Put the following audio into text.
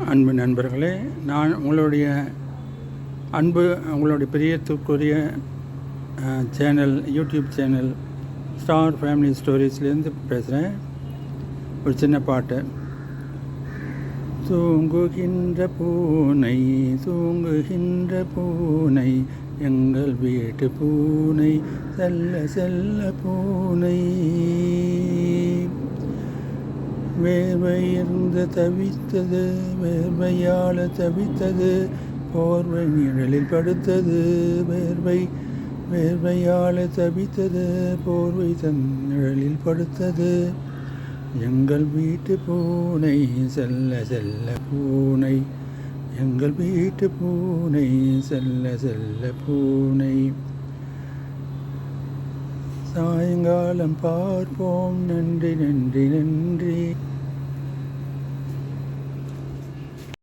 அன்பு நண்பர்களே, நான் உங்களுடைய பிரியத்துக்குரிய channel, YouTube channel star family ஸ்டோரிஸ்லேருந்து பேசுகிறேன். ஒரு சின்ன பாட்டு. தூங்குகின்ற பூனை எங்கள் வீட்டு பூனை, செல்ல செல்ல பூனை. வேர்வையிருந்து தவித்தது, வேர்வையால் தவித்தது, போர்வை நிழலில் படுத்தது. வேர்வையால் தவித்தது, போர்வை தன் நிழலில் படுத்தது. எங்கள் வீட்டு பூனை, செல்ல செல்ல பூனை, எங்கள் வீட்டு பூனை, செல்ல செல்ல பூனை. சாயங்காலம் பார்ப்போம், நன்றி நன்றி நன்றி.